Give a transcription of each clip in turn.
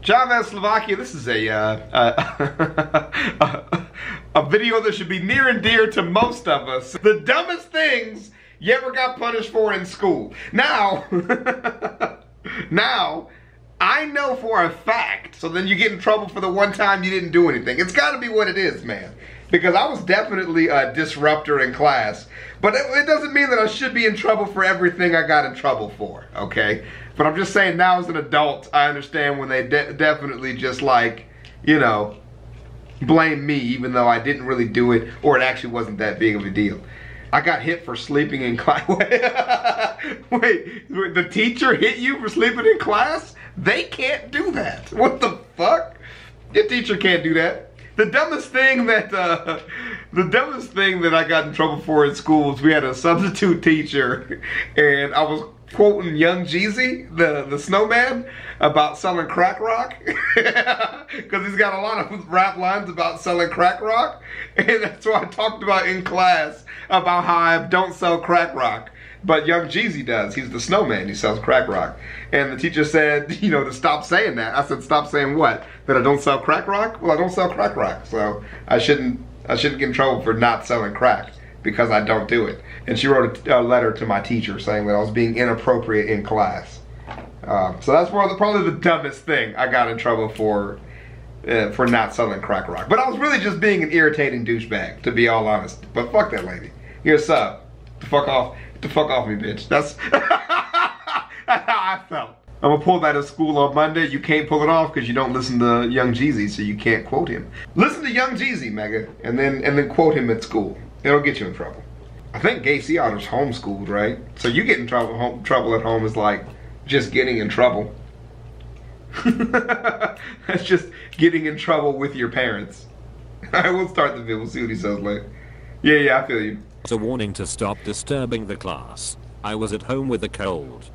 ChavezzSlovakia, this is a video that should be near and dear to most of us. The dumbest things you ever got punished for in school. Now, I know for a fact, so then you get in trouble for the one time you didn't do anything. It's gotta be what it is, man. Because I was definitely a disruptor in class. But it doesn't mean that I should be in trouble for everything I got in trouble for, okay? But I'm just saying now as an adult, I understand when they definitely just like, you know, blame me even though I didn't really do it or it actually wasn't that big of a deal. I got hit for sleeping in class. Wait, the teacher hit you for sleeping in class? They can't do that. What the fuck? Your teacher can't do that. The dumbest thing that I got in trouble for in school was we had a substitute teacher and I was quoting Young Jeezy, the snowman, about selling crack rock. Because he's got a lot of rap lines about selling crack rock. And that's what I talked about in class, about how I don't sell crack rock. But Young Jeezy does. He's the snowman. He sells crack rock. And the teacher said, you know, to stop saying that. I said, stop saying what? That I don't sell crack rock? Well, I don't sell crack rock. So I shouldn't get in trouble for not selling crack because I don't do it. And she wrote a letter to my teacher saying that I was being inappropriate in class. So that's probably the dumbest thing I got in trouble for not selling crack rock. But I was really just being an irritating douchebag, to be all honest. But fuck that lady. You're a sub. Fuck off. Get the fuck off me, bitch. That's how I felt. I'm gonna pull that at school on Monday. You can't pull it off because you don't listen to Young Jeezy, so you can't quote him. Listen to Young Jeezy, Mega, and then quote him at school. It'll get you in trouble. I think Gay Sea Otter's homeschooled, right? So you get in trouble at home is like just getting in trouble. That's just getting in trouble with your parents. Alright, we'll start the video. We'll see what he says later. Yeah, I feel you. It's a warning to stop disturbing the class. I was at home with a cold.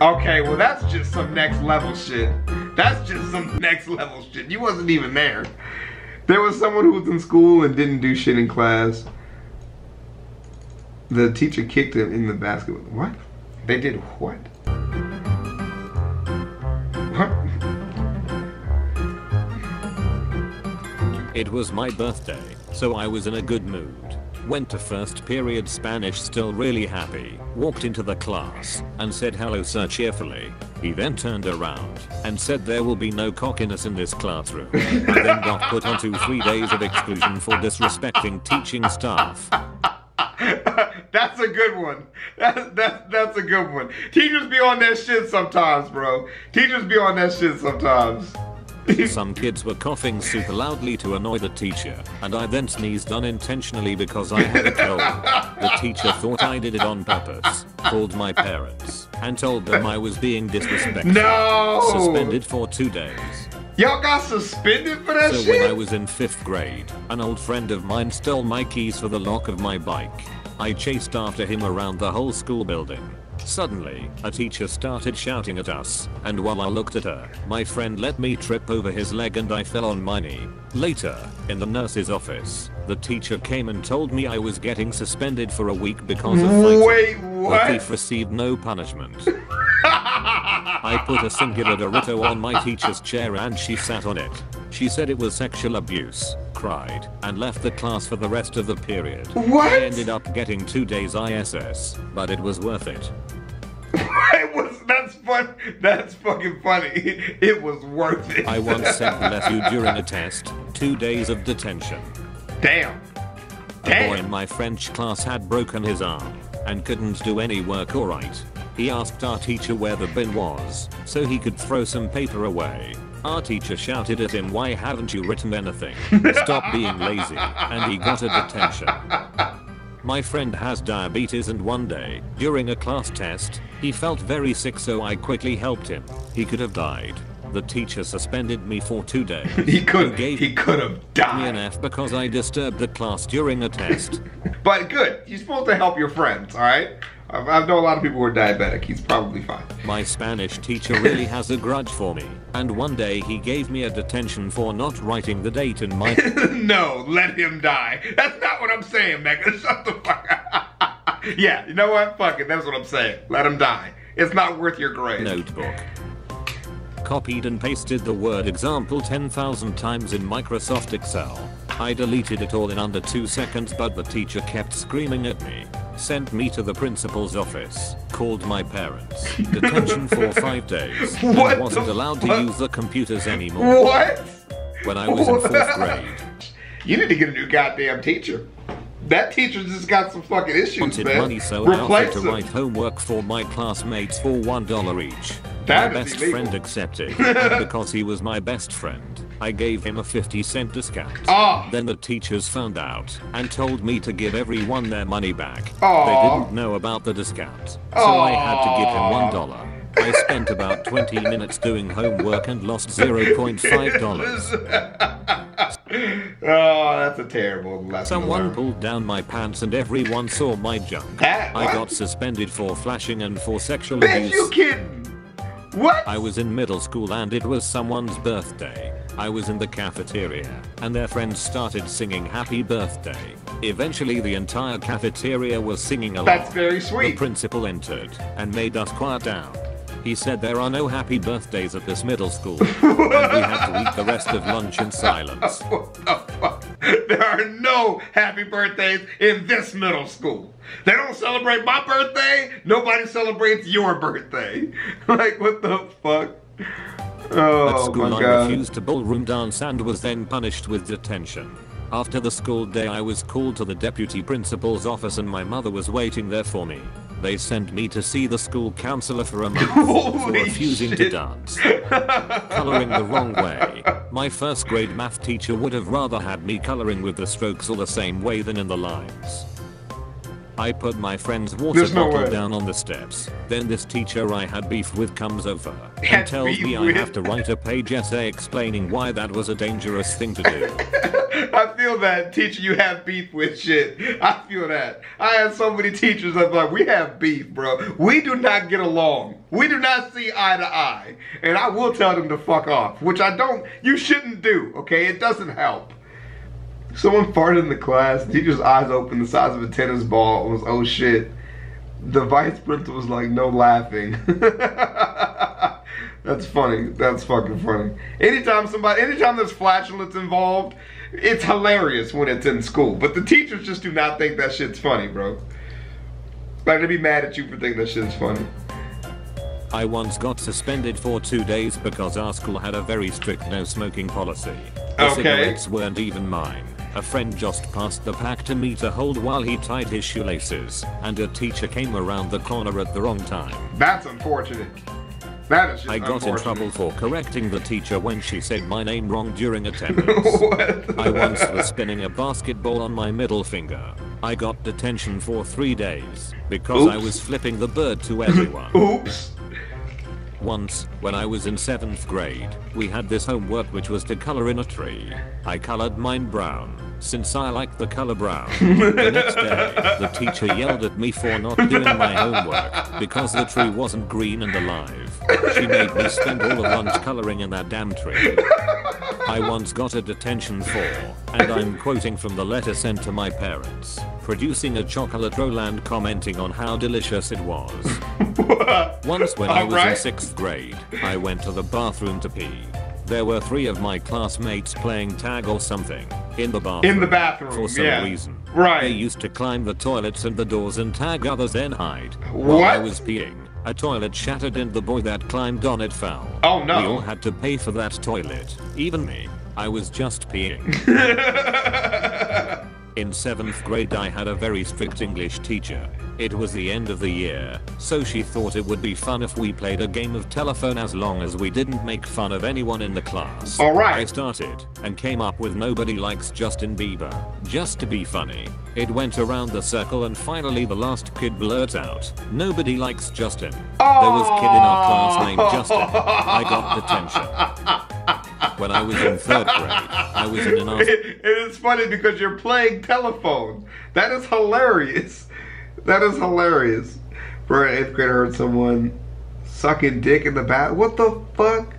Okay, well that's just some next level shit. That's just some next level shit. You wasn't even there. There was someone who was in school and didn't do shit in class. The teacher kicked him in the basket. What? They did what? What? It was my birthday, so I was in a good mood. Went to first period Spanish still really happy, walked into the class, and said hello sir cheerfully. He then turned around and said there will be no cockiness in this classroom. I then got put onto 3 days of exclusion for disrespecting teaching staff. That's a good one. That's a good one. Teachers be on that shit sometimes, bro. Teachers be on that shit sometimes. Some kids were coughing super loudly to annoy the teacher, and I then sneezed unintentionally because I had a cold. The teacher thought I did it on purpose, called my parents, and told them I was being disrespectful. No! Suspended for 2 days. Y'all got suspended for that shit? So when I was in 5th grade, an old friend of mine stole my keys for the lock of my bike. I chased after him around the whole school building. Suddenly, a teacher started shouting at us, and while I looked at her, my friend let me trip over his leg and I fell on my knee. Later, in the nurse's office, the teacher came and told me I was getting suspended for a week because of fighting. Wait, what? The thief received no punishment. I put a singular Dorito on my teacher's chair and she sat on it. She said it was sexual abuse, cried, and left the class for the rest of the period. What? I ended up getting 2 days ISS, but it was worth it. That's fun. That's fucking funny. It was worth it. I once said bless you during a test. 2 days of detention. Damn. A boy in my French class had broken his arm and couldn't do any work or write. He asked our teacher where the bin was so he could throw some paper away. Our teacher shouted at him, "Why haven't you written anything? Stop being lazy," and he got a detention. My friend has diabetes and one day, during a class test, he felt very sick so I quickly helped him. He could have died. The teacher suspended me for 2 days. He could have died. Me an F because I disturbed the class during a test. But good, you're supposed to help your friends, alright? I know a lot of people who are diabetic. He's probably fine. My Spanish teacher really has a grudge for me. And one day he gave me a detention for not writing the date in my... No, let him die. That's not what I'm saying, Mega. Shut the fuck up. Yeah, you know what? Fuck it. That's what I'm saying. Let him die. It's not worth your grade. Notebook. copied and pasted the word example 10,000 times in Microsoft Excel. I deleted it all in under 2 seconds, but the teacher kept screaming at me. Sent me to the principal's office, called my parents, detention for 5 days, and wasn't allowed to use the computers anymore. What? When I was in 4th grade. You need to get a new goddamn teacher. That teacher just got some fucking issues, Wanted man. money, so I offered to write homework for my classmates for $1 each. My best friend accepted, and because he was my best friend, I gave him a 50-cent discount. Then the teachers found out and told me to give everyone their money back. They didn't know about the discount, so I had to give him $1. I spent about 20 minutes doing homework and lost $0.5. Oh, that's a terrible lesson. Someone pulled down my pants and everyone saw my junk. I got suspended for flashing and for sexual abuse. You kidding? What? I was in middle school and it was someone's birthday. I was in the cafeteria and their friends started singing happy birthday. Eventually the entire cafeteria was singing along. That's very sweet. The principal entered and made us quiet down. He said there are no happy birthdays at this middle school, and we had to eat the rest of lunch in silence. What the fuck? There are no happy birthdays in this middle school. They don't celebrate my birthday. Nobody celebrates your birthday. Like, what the fuck? Oh, at school, my I God. refused to ballroom dance and was then punished with detention. After the school day, I was called to the deputy principal's office and my mother was waiting there for me. They sent me to see the school counselor for a month for refusing to dance. Coloring the wrong way. My 1st grade math teacher would have rather had me coloring with the strokes all the same way than in the lines. I put my friend's water bottle down on the steps. Then this teacher I had beef with comes over and tells me I have to write a page essay explaining why that was a dangerous thing to do. I feel that, teacher you have beef with shit. I feel that. I had so many teachers that like, we have beef, bro. We do not get along. We do not see eye to eye. And I will tell them to fuck off, which you shouldn't do, okay? It doesn't help. Someone farted in the class, teacher's eyes open the size of a tennis ball. It was, oh shit. The vice principal was like, no laughing. That's funny. That's fucking funny. Anytime there's flatulence involved, it's hilarious when it's in school. But the teachers just do not think that shit's funny, bro. Like, they'd be mad at you for thinking that shit's funny. I once got suspended for 2 days because our school had a very strict no smoking policy. The cigarettes weren't even mine. A friend just passed the pack to me to hold while he tied his shoelaces, and a teacher came around the corner at the wrong time. That's unfortunate. That is just I got in trouble for correcting the teacher when she said my name wrong during attendance. I once was spinning a basketball on my middle finger. I got detention for 3 days because I was flipping the bird to everyone. Oops. Once, when I was in 7th grade, we had this homework which was to color in a tree. I colored mine brown, since I like the color brown. The next day, the teacher yelled at me for not doing my homework, because the tree wasn't green and alive. She made me spend all the lunch coloring in that damn tree. I once got a detention for, and I'm quoting from the letter sent to my parents, producing a chocolate roll and commenting on how delicious it was. Once when I was in 6th grade, I went to the bathroom to pee. There were 3 of my classmates playing tag or something in the bathroom. In the bathroom, for some reason. Right. They used to climb the toilets and the doors and tag others, then hide. While I was peeing, a toilet shattered and the boy that climbed on it fell. Oh no. We all had to pay for that toilet. Even me. I was just peeing. In 7th grade I had a very strict English teacher. It was the end of the year, so she thought it would be fun if we played a game of telephone as long as we didn't make fun of anyone in the class. Alright. I started and came up with nobody likes Justin Bieber, just to be funny. It went around the circle and finally the last kid blurts out, nobody likes Justin. There was a kid in our class named Justin. I got detention. When I was in 3rd grade, I was in an It is funny because you're playing telephone. That is hilarious. That is hilarious. For an 8th grader heard someone sucking dick in the bath. What the fuck?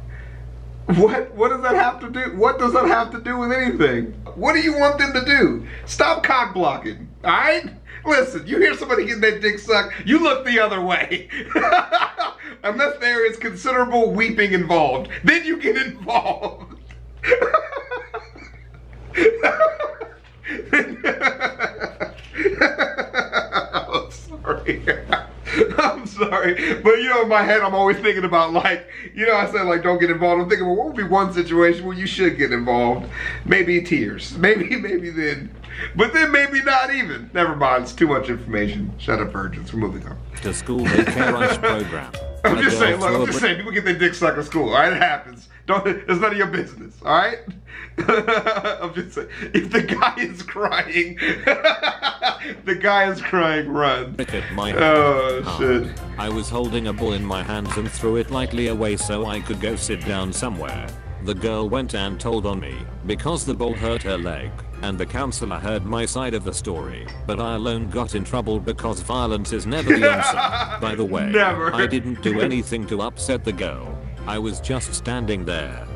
What does that have to do? What does that have to do with anything? What do you want them to do? Stop cock blocking. Alright? Listen, you hear somebody getting their dick sucked, you look the other way. Unless there is considerable weeping involved. Then you get involved. I'm sorry. I'm sorry. But you know, in my head, I'm always thinking about, like, you know, I said, like, don't get involved. I'm thinking, well, what would be one situation where you should get involved? Maybe tears. Maybe then. But then maybe not even. Never mind. It's too much information. Shut up, virgins. We're moving on. The school daycare program. I'm just saying, look, I'm just saying, people get their dick sucked at school, all right? It happens. It's none of your business, all right? I'm just saying, if the guy is crying, run. Oh, shit. I was holding a ball in my hands and threw it lightly away so I could go sit down somewhere. The girl went and told on me because the ball hurt her leg, and the counselor heard my side of the story, but I alone got in trouble because violence is never the answer. By the way, never. I didn't do anything to upset the girl. I was just standing there.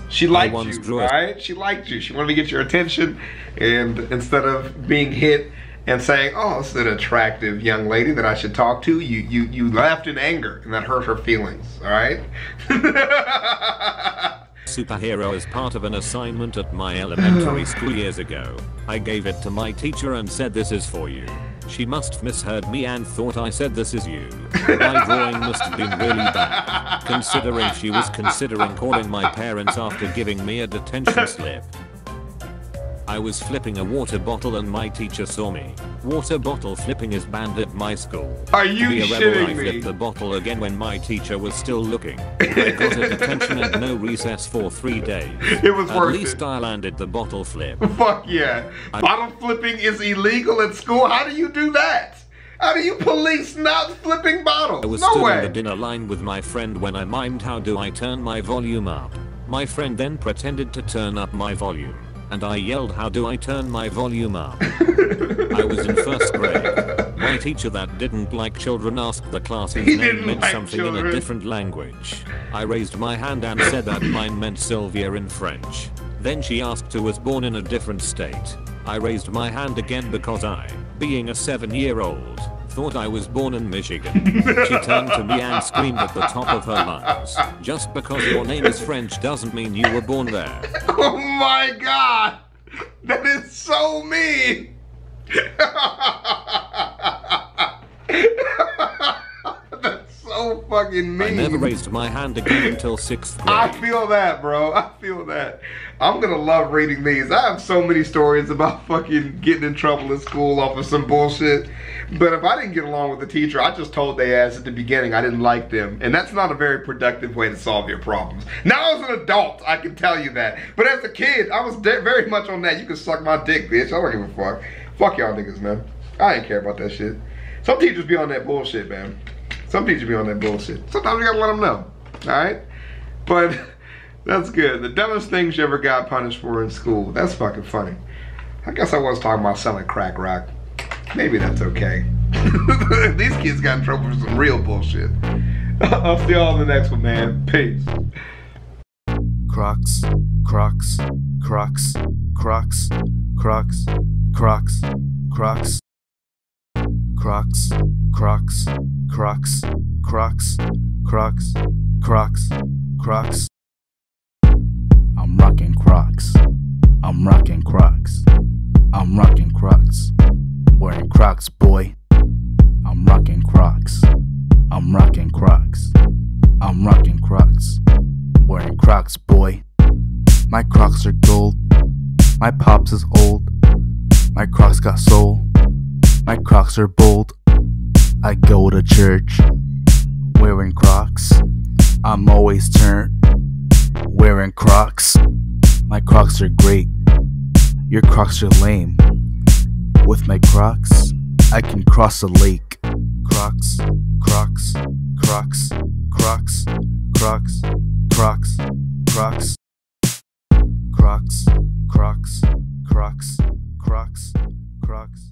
She liked you, right? She liked you. She wanted to get your attention, and instead of being hit and saying, oh, this is an attractive young lady that I should talk to, you laughed in anger, and that hurt her feelings, all right? Superhero as part of an assignment at my elementary school years ago. I gave it to my teacher and said, this is for you. She must have misheard me and thought I said this is you. My drawing must have been really bad, considering she was considering calling my parents after giving me a detention slip. I was flipping a water bottle and my teacher saw me. Water bottle flipping is banned at my school. Are you shitting me? I flipped the bottle again when my teacher was still looking. I got a detention and no recess for 3 days. It was worth it. At least I landed the bottle flip. Fuck yeah. Bottle flipping is illegal at school? How do you do that? How do you police not flipping bottles? I was stood in the dinner line with my friend when I mimed how do I turn my volume up. My friend then pretended to turn up my volume. And I yelled, how do I turn my volume up? I was in 1st grade. My teacher that didn't like children asked the class whose name meant something in a different language. I raised my hand and said that mine meant Sylvia in French. Then she asked who was born in a different state. I raised my hand again because I, being a 7-year-old, thought I was born in Michigan. She turned to me and screamed at the top of her lungs. Just because your name is French doesn't mean you were born there. Oh my god! That is so mean! That's so fucking mean. I never raised my hand again until 6th grade. I feel that, bro. I feel that. I'm gonna love reading these. I have so many stories about fucking getting in trouble in school off of some bullshit. But if I didn't get along with the teacher, I just told their ass at the beginning I didn't like them. And that's not a very productive way to solve your problems. Now as an adult, I can tell you that. But as a kid, I was very much on that. You can suck my dick, bitch. I don't give a fuck. Fuck y'all niggas, man. I ain't care about that shit. Some teachers be on that bullshit, man. Some teachers be on that bullshit. Sometimes you gotta let them know. Alright? But that's good. The dumbest things you ever got punished for in school. That's fucking funny. I guess I was talking about selling crack rock. Maybe that's okay. These kids got in trouble for some real bullshit. I'll see y'all in the next one, man. Peace. Crocs, Crocs, Crocs, Crocs, Crocs, Crocs, Crocs, Crocs, Crocs, Crocs, Crocs, Crocs, Crocs, Crocs. I'm rocking Crocs. I'm rocking Crocs. I'm rocking Crocs. Wearing Crocs, boy. I'm rocking Crocs. I'm rocking Crocs. I'm rocking Crocs. Wearing Crocs, boy. My Crocs are gold. My pops is old. My Crocs got soul. My Crocs are bold. I go to church wearing Crocs. I'm always turned wearing Crocs. My Crocs are great. Your Crocs are lame. With my Crocs, I can cross a lake. Crocs, Crocs, Crocs, Crocs, Crocs, Crocs, Crocs, Crocs, Crocs, Crocs, Crocs, Crocs.